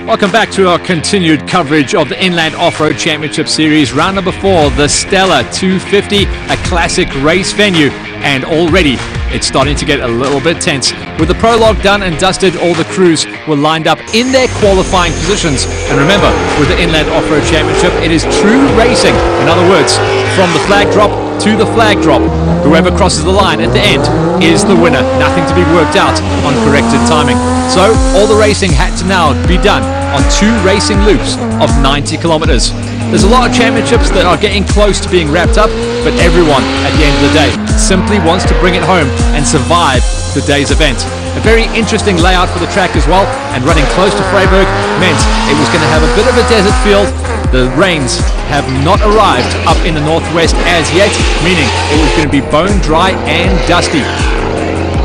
Welcome back to our continued coverage of the Inland Off-Road Championship Series, round number 4, the Stella 250, a classic race venue, and already it's starting to get a little bit tense. With the prologue done and dusted, all the crews were lined up in their qualifying positions. And remember, with the Inland Off-Road Championship, it is true racing. In other words, from the flag drop to the flag drop, whoever crosses the line at the end is the winner. Nothing to be worked out on corrected timing. So all the racing had to now be done on 2 racing loops of 90 kilometers. There's a lot of championships that are getting close to being wrapped up, but everyone at the end of the day simply wants to bring it home and survive the day's event. A very interesting layout for the track as well, and running close to Freiburg meant it was going to have a bit of a desert field. The rains have not arrived up in the northwest as yet, meaning it was going to be bone dry and dusty.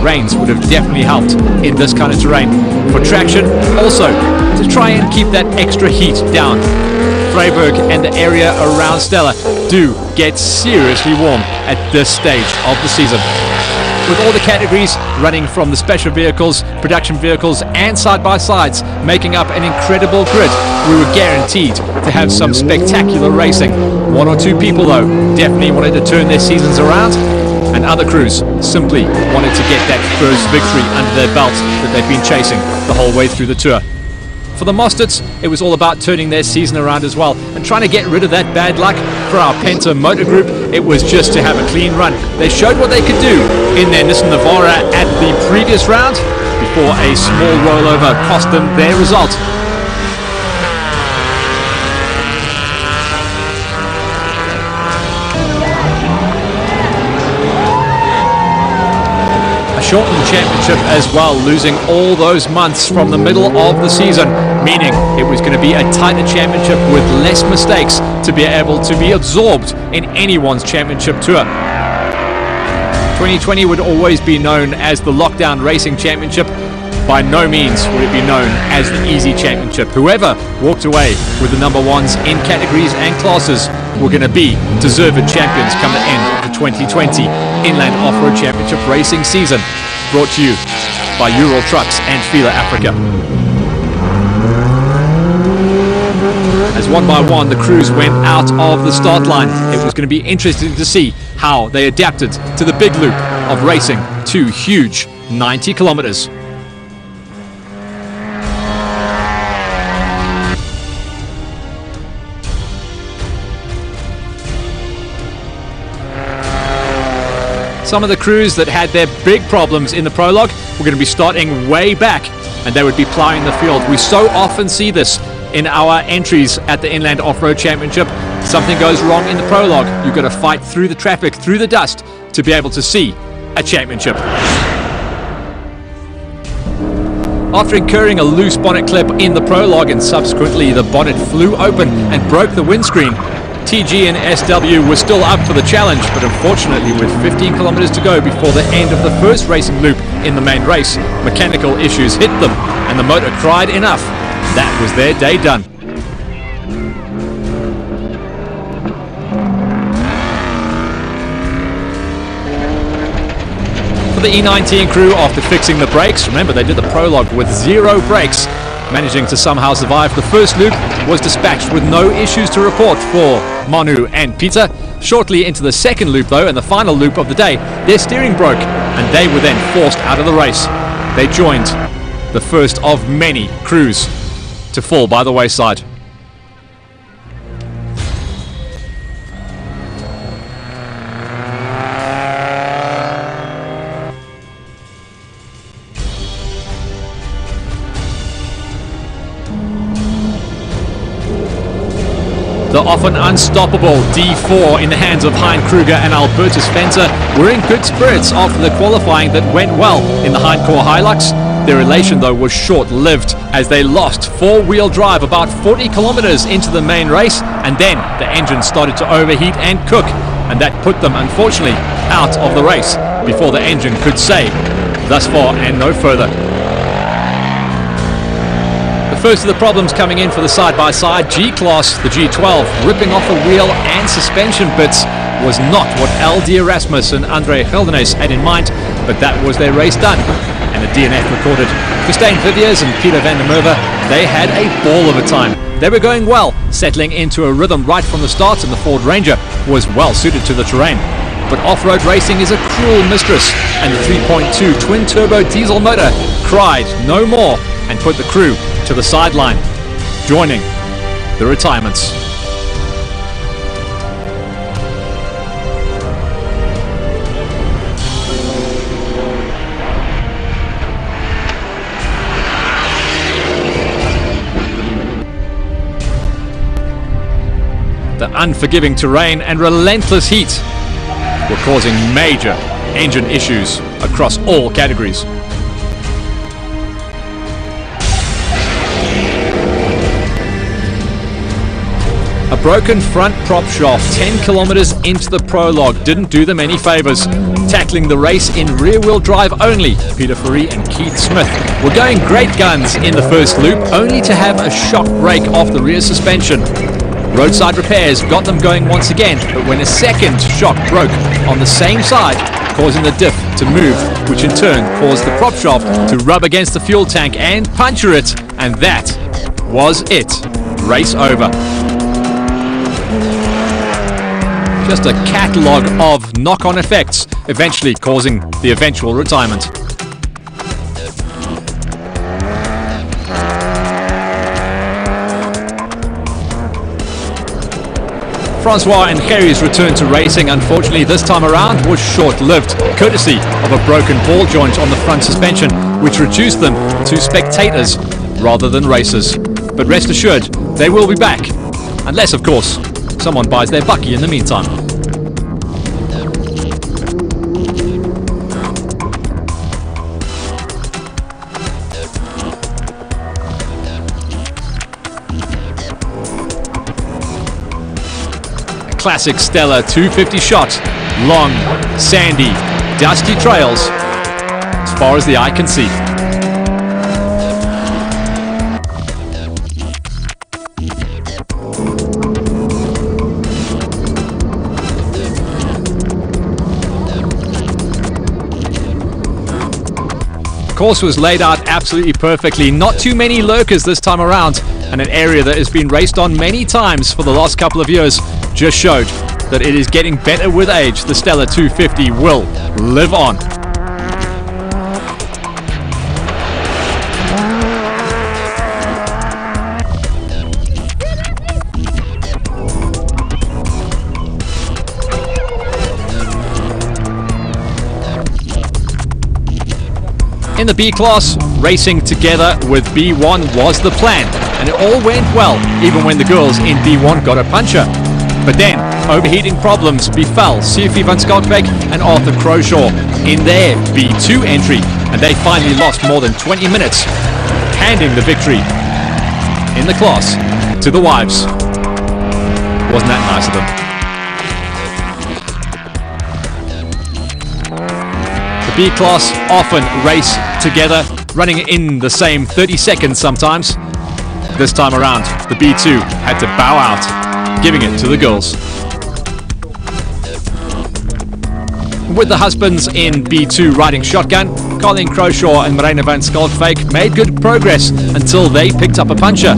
Rains would have definitely helped in this kind of terrain. For traction, also to try and keep that extra heat down. Freiburg and the area around Stella do get seriously warm at this stage of the season. With all the categories running from the special vehicles, production vehicles and side-by-sides making up an incredible grid, we were guaranteed to have some spectacular racing. 1 or 2 people though definitely wanted to turn their seasons around, and other crews simply wanted to get that first victory under their belt that they've been chasing the whole way through the tour. For the Mostets, it was all about turning their season around as well and trying to get rid of that bad luck. For our Penta Motor Group, it was just to have a clean run. They showed what they could do in their Nissan Navara at the previous round before a small rollover cost them their result. Shortened championship as well, losing all those months from the middle of the season, meaning it was going to be a tighter championship with less mistakes to be able to be absorbed in anyone's championship tour. 2020 would always be known as the Lockdown Racing Championship. By no means would it be known as the Easy Championship. Whoever walked away with the number 1s in categories and classes were going to be deserved champions come the end of the 2020 Inland Off-Road Championship racing season, brought to you by Ural Trucks and Fila Africa. As one by one the crews went out of the start line, it was going to be interesting to see how they adapted to the big loop of racing 2 huge 90 kilometers. Some of the crews that had their big problems in the prologue were going to be starting way back, and they would be ploughing the field. We so often see this in our entries at the Inland Off-Road Championship. Something goes wrong in the prologue, you've got to fight through the traffic, through the dust, to be able to see a championship. After incurring a loose bonnet clip in the prologue and subsequently the bonnet flew open and broke the windscreen, TG and SW were still up for the challenge, but unfortunately with 15 kilometers to go before the end of the first racing loop in the main race, mechanical issues hit them and the motor cried enough. That was their day done. For the E19 crew, after fixing the brakes, remember they did the prologue with 0 brakes, managing to somehow survive the first loop, was dispatched with no issues to report for Manu and Peter. Shortly into the second loop though, and the final loop of the day, their steering broke and they were then forced out of the race. They joined the first of many crews to fall by the wayside. The often unstoppable D4 in the hands of Hein Kruger and Albertus Fencer were in good spirits after the qualifying that went well in the Hindcore Hilux. Their elation though was short-lived as they lost 4-wheel drive about 40 kilometers into the main race, and then the engine started to overheat and cook, and that put them unfortunately out of the race before the engine could say thus far and no further. First of the problems coming in for the side-by-side G-Class, the G12, ripping off the wheel and suspension bits was not what LD Erasmus and Andre Geldenes had in mind, but that was their race done. and the DNF recorded. Christine Viviers and Peter van der Merwe, they had a ball of a time. They were going well, settling into a rhythm right from the start, and the Ford Ranger was well suited to the terrain. But off-road racing is a cruel mistress, and the 3.2 twin-turbo diesel motor cried no more and put the crew to the sideline, joining the retirements. The unforgiving terrain and relentless heat were causing major engine issues across all categories. A broken front prop shaft 10 kilometers into the prologue didn't do them any favors. Tackling the race in rear-wheel drive only, Peter Fourie and Keith Smith were going great guns in the first loop, only to have a shock break off the rear suspension. Roadside repairs got them going once again, but when a second shock broke on the same side, causing the diff to move, which in turn caused the prop shaft to rub against the fuel tank and puncture it, and that was it. Race over. Just a catalogue of knock-on effects, eventually causing the eventual retirement. Francois and Gerry's return to racing, unfortunately this time around, was short-lived, courtesy of a broken ball joint on the front suspension, which reduced them to spectators rather than racers. But rest assured, they will be back, unless, of course, someone buys their bucky in the meantime. Classic Stella 250 shot, long, sandy, dusty trails as far as the eye can see. The course was laid out absolutely perfectly, not too many lurkers this time around, and an area that has been raced on many times for the last couple of years just showed that it is getting better with age. The Stella 250 will live on. In the B class, racing together with B1 was the plan, and it all went well, even when the girls in B1 got a puncher. But then, overheating problems befell Sophie van Schalkwyk and Arthur Croshaw in their B2 entry, and they finally lost more than 20 minutes, handing the victory in the class to the wives. Wasn't that nice of them? The B class often race together, running in the same 30 seconds sometimes. This time around, the B2 had to bow out, giving it to the girls. With the husbands in B2 riding shotgun, Colleen Croshaw and Marina van Schalkwyk made good progress until they picked up a puncher.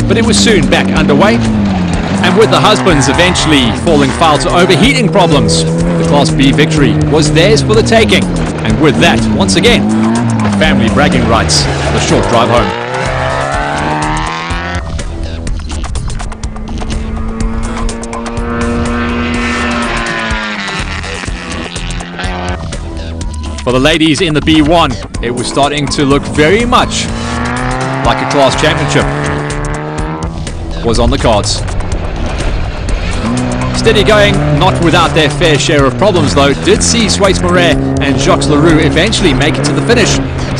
But it was soon back underway, and with the husbands eventually falling foul to overheating problems, the Class B victory was theirs for the taking. And with that, once again, the family bragging rights, the short drive home. For the ladies in the B1, it was starting to look very much like a class championship was on the cards. Steady going, not without their fair share of problems though, did see Swaits Moret and Jacques Leroux eventually make it to the finish.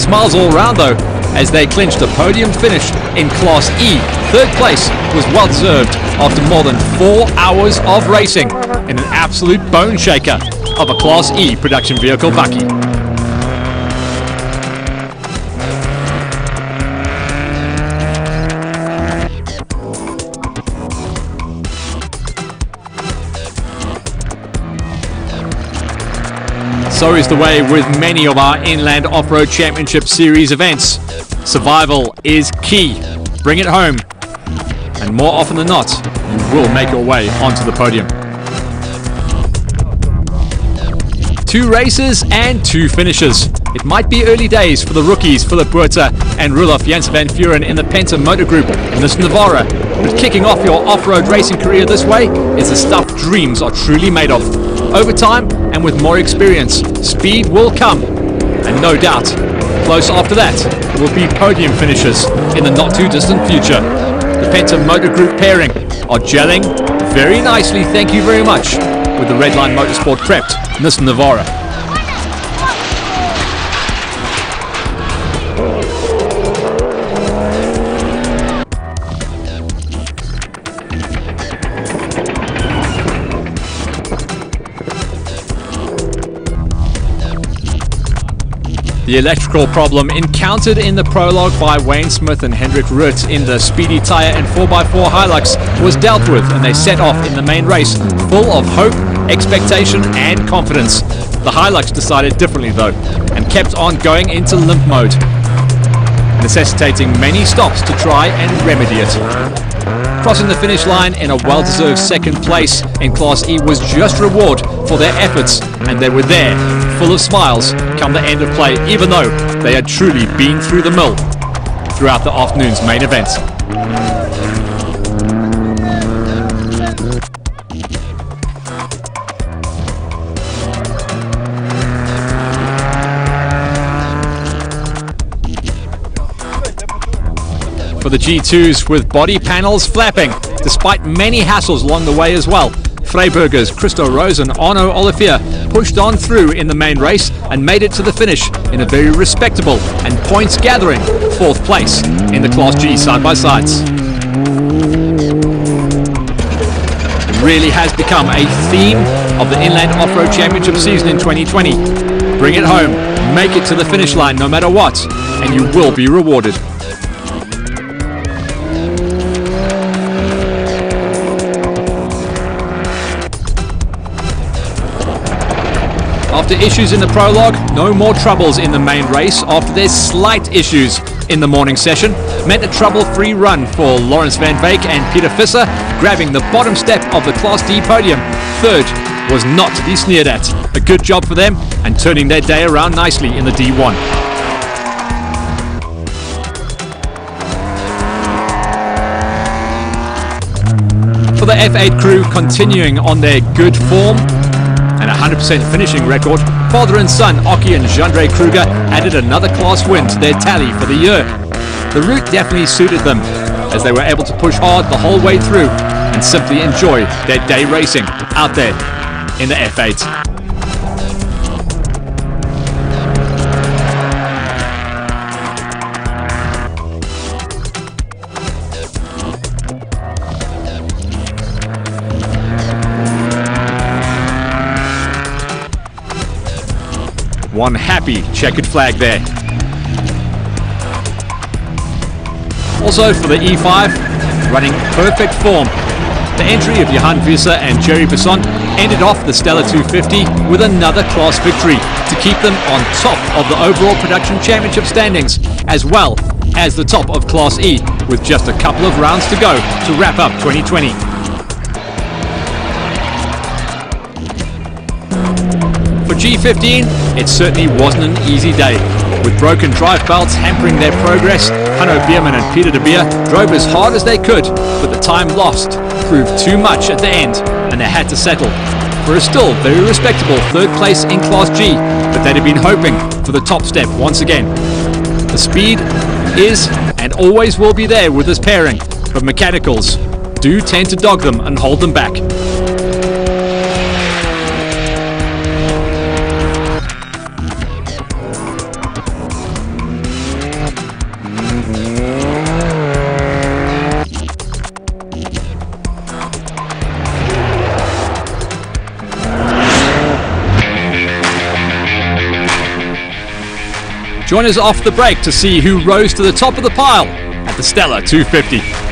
Smiles all round though, as they clinched a podium finish in Class E. Third place was well deserved after more than 4 hours of racing in an absolute bone shaker of a Class E production vehicle bucky. So is the way with many of our Inland Off-Road Championship Series events. Survival is key. Bring it home. And more often than not, you will make your way onto the podium. 2 races and 2 finishes. It might be early days for the rookies Philip Buerta and Roelof Janse van Vuren in the Penta Motor Group in this Navara. But kicking off your off-road racing career this way is the stuff dreams are truly made of. Over time and with more experience, speed will come. And no doubt, close after that will be podium finishes in the not too distant future. The Penta Motor Group pairing are gelling very nicely, thank you very much, with the Redline Motorsport prepped Nissan Navara. The electrical problem encountered in the prologue by Wayne Smith and Hendrik Rutt in the Speedy Tyre and 4x4 Hilux was dealt with, and they set off in the main race full of hope, expectation and confidence. The Hilux decided differently though and kept on going into limp mode, necessitating many stops to try and remedy it. Crossing the finish line in a well-deserved second place in Class E was just reward for their efforts, and they were there, full of smiles, come the end of play, even though they had truly been through the mill throughout the afternoon's main event. For the G2s with body panels flapping, despite many hassles along the way as well. Freiburgers Christo Rose and Arno Olivier pushed on through in the main race and made it to the finish in a very respectable and points gathering 4th place in the Class G side-by-sides. It really has become a theme of the Inland Off-Road Championship season in 2020. Bring it home, make it to the finish line no matter what, and you will be rewarded. After issues in the prologue, no more troubles in the main race after their slight issues in the morning session meant a trouble-free run for Lawrence van Beek and Peter Visser, grabbing the bottom step of the Class D podium. 3rd was not to be sneered at. A good job for them and turning their day around nicely in the D1. For the F8 crew, continuing on their good form and a 100% finishing record, father and son Oki and Jandre Kruger added another class win to their tally for the year. The route definitely suited them, as they were able to push hard the whole way through and simply enjoy their day racing out there in the F8. One happy checkered flag there. Also for the E5, running perfect form. The entry of Johan Visser and Jerry Besson ended off the Stella 250 with another class victory to keep them on top of the overall production championship standings, as well as the top of Class E, with just a couple of rounds to go to wrap up 2020. For G15, it certainly wasn't an easy day. With broken drive belts hampering their progress, Hanno Bierman and Peter de Beer drove as hard as they could, but the time lost proved too much at the end, and they had to settle for a still very respectable 3rd place in Class G, but they'd have been hoping for the top step once again. The speed is and always will be there with this pairing, but mechanicals do tend to dog them and hold them back. Join us off the break to see who rose to the top of the pile at the Stella 250.